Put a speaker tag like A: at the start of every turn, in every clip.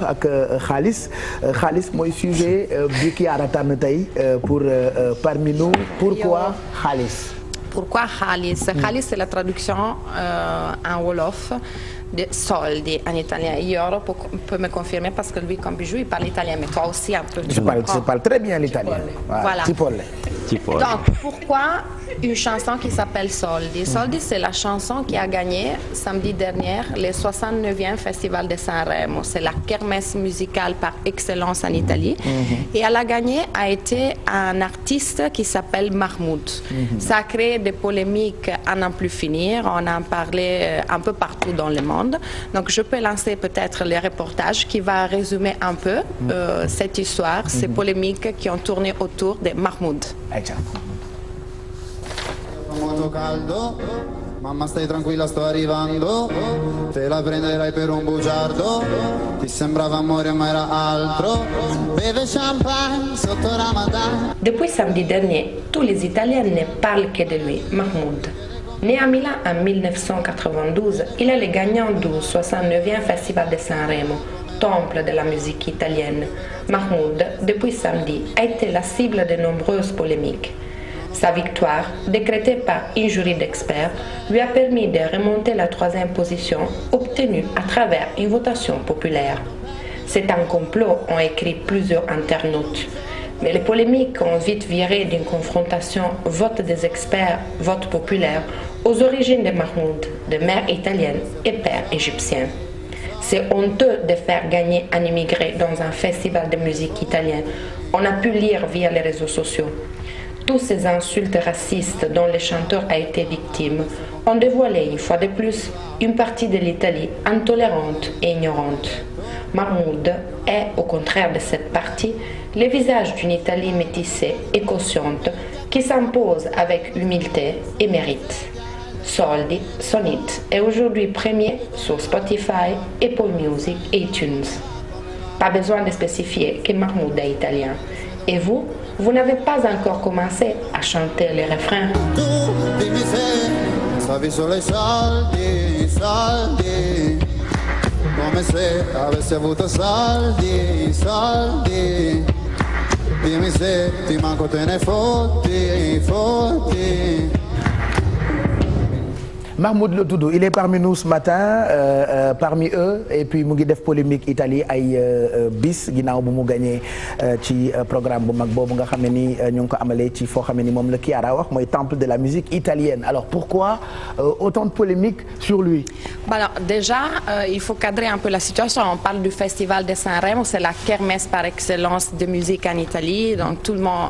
A: wax ak Khalis Khalis mooy sujet bi kii a tànn tey pour parmi nous. Pourquoi Khalis?
B: Pourquoi Khalis? Khalis c'est la traduction en wolof de soldi en italien. Ioro peut me confirmer parce que lui comme bijou il parle italien, mais toi aussi un peu.
A: Je parle très bien l'italien.
B: Voilà.
A: Cipolle.
B: Donc pourquoi une chanson qui s'appelle Soldi? Soldi c'est la chanson qui a gagné samedi dernier le 69e Festival de Sanremo. C'est la kermesse musicale par excellence en Italie. Et elle a gagné a été un artiste qui s'appelle Mahmoud. Ça a créé des polémiques à n'en plus finir. On en parlait un peu partout dans le monde. Donc je peux lancer peut-être les reportages qui va résumer un peu cette histoire, ces polémiques qui ont tourné autour de Mahmoud.
C: Molto caldo, mamma stai tranquilla sto arrivando, te la prenderai per un bugiardo, ti sembrava amore ma era altro, beve champagne sotto Ramadan.
B: Depuis samedi dernier, tous les Italiens ne parlent que de lui, Mahmoud. Né à Milan en 1992, il est le gagnant du 69e Festival de Sanremo, temple de la musique italienne. Mahmoud, depuis samedi, a été la cible de nombreuses polémiques. Sa victoire, décrétée par une jury d'experts, lui a permis de remonter la 3e position obtenue à travers une votation populaire. C'est un complot, ont écrit plusieurs internautes. Mais les polémiques ont vite viré d'une confrontation vote des experts, vote populaire, aux origines de Mahmoud, de mère italienne et père égyptien. C'est honteux de faire gagner un immigré dans un festival de musique italien. On a pu lire via les réseaux sociaux. Tous ces insultes racistes dont le chanteur a été victime ont dévoilé une fois de plus une partie de l'Italie intolérante et ignorante. Mahmoud est, au contraire de cette partie, le visage d'une Italie métissée et consciente qui s'impose avec humilité et mérite. Soldi, son hit, est aujourd'hui premier sur Spotify, Apple Music et iTunes. Pas besoin de spécifier que Mahmoud est italien. Et vous, vous n'avez pas encore commencé à chanter les refrains.
C: Tu dimmi se stavi solo ai soldi, soldi, come se avessi avuto soldi, soldi. Dimmi se ti manco te ne fotti, fotti.
A: Mahmoud la tudd il est parmi nous ce matin parmi eux et puis mu ngi def polémique Italie ay bis ginnaaw bu mu gagné ci programme bu mag boobu nga xam ne ni ñu ngi ko amalee ci foo xam ne ni moom la Chiara wax mooy temple de la musique italienne. Alors pourquoi autant de polémiques sur lui?
B: Alors déjà il faut cadrer un peu la situation. On parle du festival de Sanremo, c'est la kermesse par excellence de musique en Italie, donc tout le monde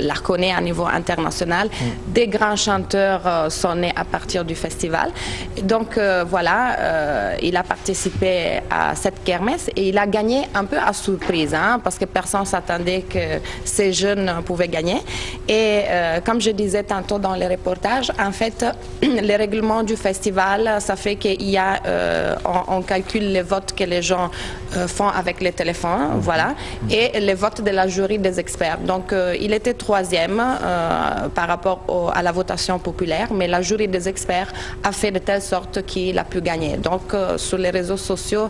B: la connaît à niveau international. Des grands chanteurs sont nés à partir du festival. Donc voilà, il a participé à cette kermesse et il a gagné un peu à surprise, parce que personne ne s'attendait que ces jeunes pouvaient gagner. Et comme je disais tantôt dans les reportages, en fait, les règlements du festival, ça fait qu'il y a, on calcule les votes que les gens font avec les téléphones, voilà, et les votes de la jury des experts. Donc il était 3e par rapport à la votation populaire, mais la jury des experts a fait de telle sorte qu'il a pu gagner. Donc sur les réseaux sociaux,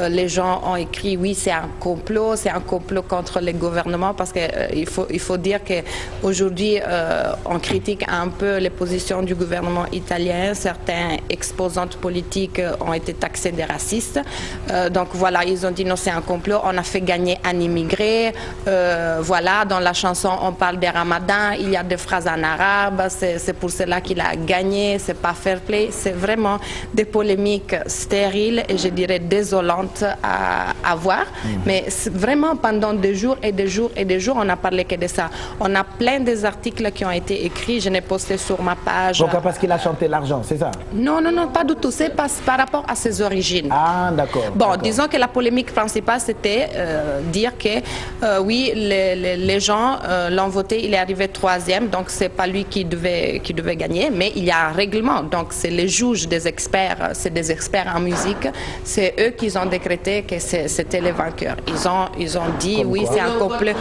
B: les gens ont écrit oui, c'est un complot contre les gouvernements, parce que il faut dire que aujourd'hui on critique un peu les positions du gouvernement italien. Certains exposantes politiques ont été taxés de racistes. Donc voilà, ils ont dit non, c'est un complot, on a fait gagner un immigré. Voilà, dans la chanson on parle de Ramadan, il y a des phrases en arabe, c'est pour cela qu'il a gagné, c'est pas fair play. C'est vraiment des polémiques stériles et je dirais désolantes à voir. Mais vraiment pendant des jours et des jours et des jours, on n'a parlé que de ça. On a plein des articles qui ont été écrits, je n'ai posté sur ma page.
A: Pourquoi? Parce qu'il a chanté l'argent, c'est ça?
B: Non, non, non, pas du tout. C'est par rapport à ses origines.
A: Ah, d'accord.
B: Bon, disons que la polémique principale, c'était dire que oui, les gens l'ont voté, il est arrivé 3e, donc c'est pas lui qui devait gagner, mais il y a un règlement. Donc c'est les juges des experts, c'est des experts en musique, c'est eux qui ont décrété que c'était les vainqueurs. Ils ont dit oui, c'est un complot.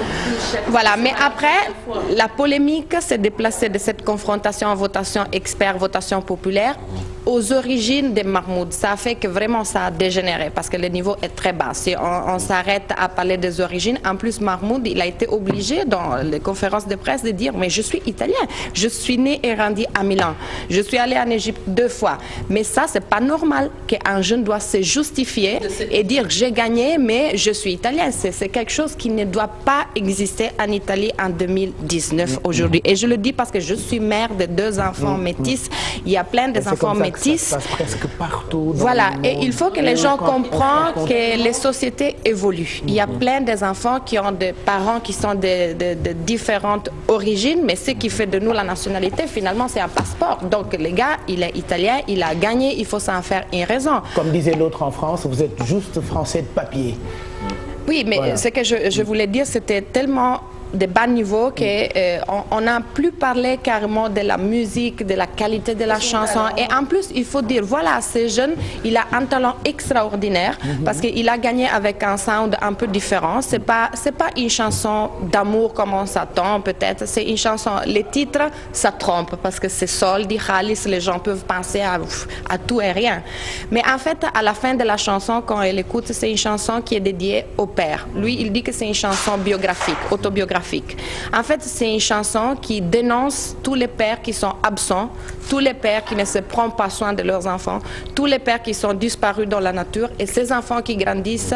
B: Voilà, mais après, la polémique s'est déplacée de cette confrontation en votation expert, votation populaire, aux origines de Mahmoud. Ça a fait que vraiment ça a dégénéré parce que le niveau est très bas. Si on s'arrête à parler des origines, en plus Mahmoud, il a été obligé dans les conférences de presse de dire mais je suis italien, je suis né et grandi à Milan, je suis allé en Égypte 2 fois. Mais ça, c'est pas normal qu'un jeune doit se justifier et dire j'ai gagné mais je suis italien. C'est quelque chose qui ne doit pas exister en Italie en 2019 aujourd'hui. Et je le dis parce que je suis mère de 2 enfants métis. Il y a plein d'enfants métis.
A: Ça se passe presque partout.
B: Voilà, et il faut que les gens comprennent que les sociétés évoluent. Il y a plein d'enfants qui ont des parents qui sont de différentes origines, mais ce qui fait de nous la nationalité, finalement, c'est un passeport. Donc, les gars, il est italien, il a gagné, il faut s'en faire une raison.
A: Comme disait l'autre en France, vous êtes juste français de papier.
B: Oui, mais voilà. Ce que je voulais dire, c'était tellement de bas niveau qu'on n'a plus parlé carrément de la musique, de la qualité de la chanson. Et en plus, il faut dire, voilà, ce jeune, il a un talent extraordinaire parce qu'il a gagné avec un sound un peu différent. C'est pas une chanson d'amour comme on s'attend peut-être. C'est une chanson, les titres, ça trompe parce que c'est soldi, khalis, les gens peuvent penser à tout et rien. Mais en fait, à la fin de la chanson, quand elle écoute, c'est une chanson qui est dédiée au père. Lui, il dit que c'est une chanson biographique, autobiographique. En fait, c'est une chanson qui dénonce tous les pères qui sont absents, tous les pères qui ne se prennent pas soin de leurs enfants, tous les pères qui sont disparus dans la nature et ces enfants qui grandissent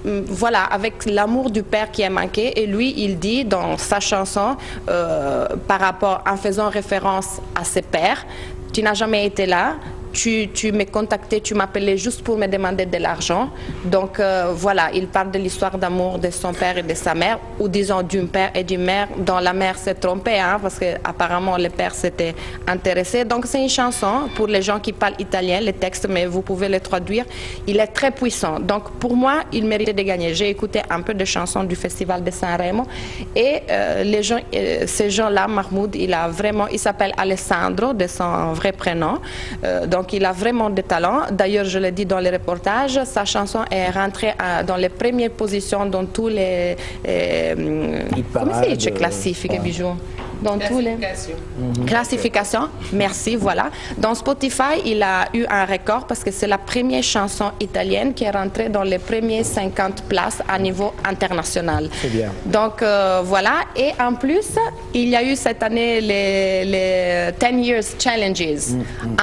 B: voilà, avec l'amour du père qui est manqué. Et lui, il dit dans sa chanson, par rapport, en faisant référence à ses pères, tu n'as jamais été là. Tu m'as contacté, tu m'appelais juste pour me demander de l'argent. Donc voilà, il parle de l'histoire d'amour de son père et de sa mère, ou disons d'un père et d'une mère dont la mère s'est trompée, hein, parce qu'apparemment le père s'était intéressé. Donc c'est une chanson pour les gens qui parlent italien, le texte, mais vous pouvez le traduire. Il est très puissant. Donc pour moi, il méritait de gagner. J'ai écouté un peu de chansons du Festival de Sanremo et les gens, ces gens-là, Mahmoud, il s'appelle Alessandro de son vrai prénom. Donc il a vraiment de talent. D'ailleurs, je l'ai dit dans les reportages, sa chanson est rentrée dans les premières positions dans tous les comment c'est classifique bijou dans tous les classifications. Merci, voilà. Dans Spotify, il a eu un record parce que c'est la première chanson italienne qui est rentrée dans les premières 50 places à niveau international.
A: C'est bien.
B: Donc voilà. Et en plus, il y a eu cette année les 10 Years Challenges.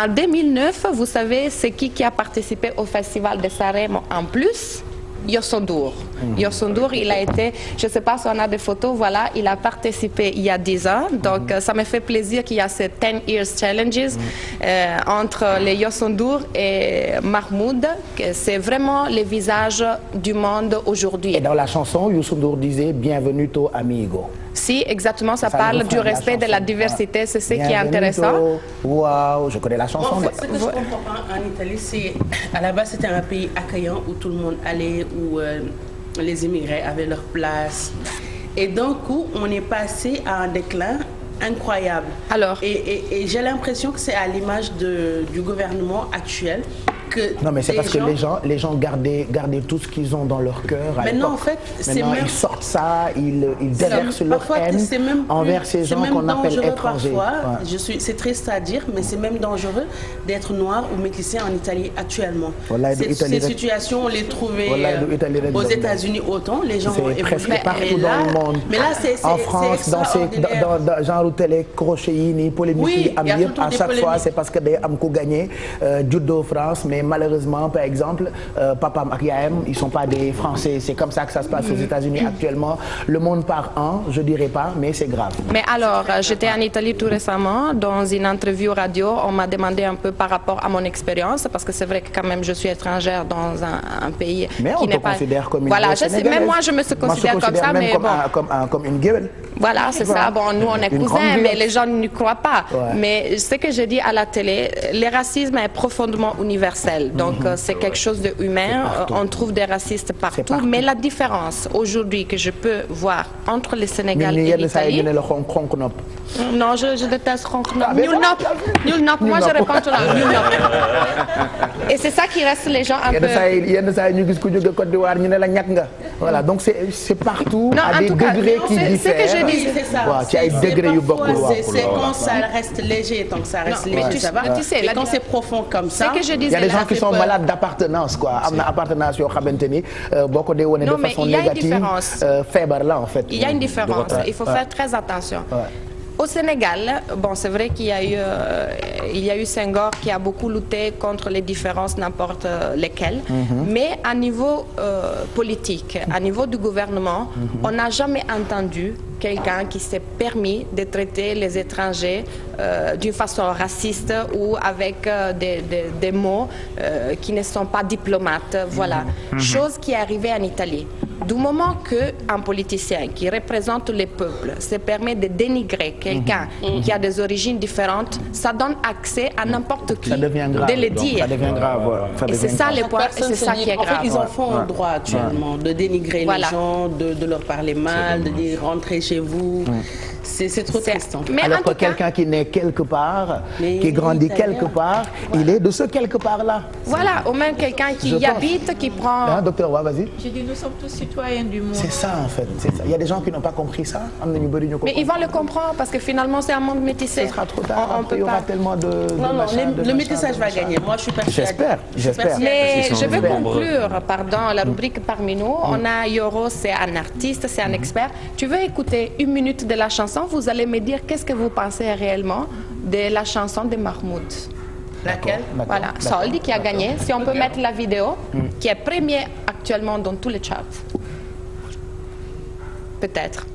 B: En 2009, vous savez, c'est qui a participé au Festival de Sanremo en plus? Youssou N'Dour. Youssou N'Dour, il a été, je ne sais pas si on a des photos, voilà, il a participé il y a 10 ans. Donc, ça me fait plaisir qu'il y a ces 10 Years Challenges entre les Youssou N'Dour et Mahmoud. C'est vraiment le visage du monde aujourd'hui.
A: Et dans la chanson, Youssou N'Dour disait « Bienvenue to amigo ».
B: Si, exactement, ça parle du respect de la diversité, c'est ce qui est intéressant.
A: Waouh, je connais la chanson.
D: En fait, ce que je comprends pas en Italie, c'est à la base c'était un pays accueillant où tout le monde allait, où les immigrés avaient leur place. Et d'un coup, on est passé à un déclin incroyable.
B: Alors,
D: et j'ai l'impression que c'est à l'image du gouvernement actuel.
A: Non, mais c'est parce que les gens gardaient tout ce qu'ils ont dans leur cœur.
D: Maintenant, en fait,
A: maintenant, ils sortent ça, ils déversent leur haine envers ces gens qu'on appelle étrangers.
D: Parfois, c'est triste à dire, mais c'est même dangereux d'être noir ou métissé en Italie actuellement. Ces situations, on les trouvait aux États-Unis autant, les gens ont évolué.
A: Presque partout dans le monde.
D: Mais là, c'est
A: en France, dans genre télé crochet yi polémique yi am à chaque fois, c'est parce que day am ko gagné judo France, mais malheureusement, par exemple, papa ak yaayam, ils sont pas des Français. C'est comme ça que ça se passe aux États-Unis actuellement. Le monde par un, je dirais pas, mais c'est grave.
B: Mais alors, j'étais en Italie tout récemment, dans une interview radio, on m'a demandé un peu par rapport à mon expérience, parce que c'est vrai que quand même je suis étrangère dans un pays
A: mais
B: qui n'est pas...
A: considère comme une
B: voilà, je sais, même moi je me considère comme ça, mais bon...
A: comme une gueule.
B: Voilà, c'est ça. Bon, nous on est cousins, mais les gens n'y croient pas. Ouais. Mais ce que je dis à la télé, le racisme est profondément universel. Donc c'est quelque chose de humain. On trouve des racistes partout. Mais la différence aujourd'hui que je peux voir entre le Sénégal et l'Italie... Non, je déteste Ronk-Nop. Nul Nop. Moi je réponds toujours Nul Nop. Et c'est ça qui reste les gens un peu...
A: voilà donc c'est partout.
B: Non,
A: à des degrés qui diffèrent.
B: c'est que je dis.
D: C'est ça.
A: waaw ci ay degrés yu bokkul.
D: C'est quand ça reste léger, donc ça reste
B: Non,
D: léger, ça va.
B: tu sais,
D: et quand c'est profond comme ça.
B: C'est que je
A: il y
B: disais.
A: a des gens qui sont malades d'appartenance quoi. am na appartenance yoo xamante ni boo ko dee wane de façon négative. feebar la en fait.
B: Il y a une différence. Il faut faire très attention. Au Sénégal, bon, c'est vrai qu'il y a eu Senghor qui a beaucoup lutté contre les différences n'importe lesquelles, mais à niveau politique, à niveau du gouvernement, on n'a jamais entendu quelqu'un qui s'est permis de traiter les étrangers d'une façon raciste ou avec des mots qui ne sont pas diplomates. Voilà. Chose qui est arrivée en Italie. Du moment qu'un politicien qui représente les peuples se permet de dénigrer quelqu'un qui a des origines différentes, ça donne accès à n'importe qui de le dire.
A: Ça devient grave.
B: Et c'est ça le point, c'est ça qui est grave.
D: En fait, ils en font un droit actuellement de dénigrer les gens, de leur parler mal, de dire rentrer chez vous. C'est trop triste.
B: Mais
A: alors que quelqu'un qui naît quelque part, qui grandit quelque part, il est de ce quelque part-là.
B: Voilà, ou même quelqu'un qui y habite, qui prend...
A: Hein, docteur, ouais, vas-y.
E: Je dis, nous sommes tous citoyens du monde.
A: C'est ça en fait, c'est ça. Il y a des gens qui n'ont pas compris ça.
B: Mais ils vont le comprendre parce que finalement c'est un monde métissé.
A: Ce sera trop tard. Il y aura tellement de
D: non, le métissage va gagner. Moi, je suis persuadée.
A: J'espère.
B: Mais je veux conclure, pardon, la rubrique parmi nous. On a Yoro, c'est un artiste, c'est un expert. Tu veux écouter une minute de la chanson? Vous allez me dire qu'est-ce que vous pensez réellement de la chanson de Mahmoud.
D: Laquelle?
B: Voilà, Soldi qui a gagné. Si on peut mettre la vidéo, qui est premier actuellement dans tous les charts. Peut-être.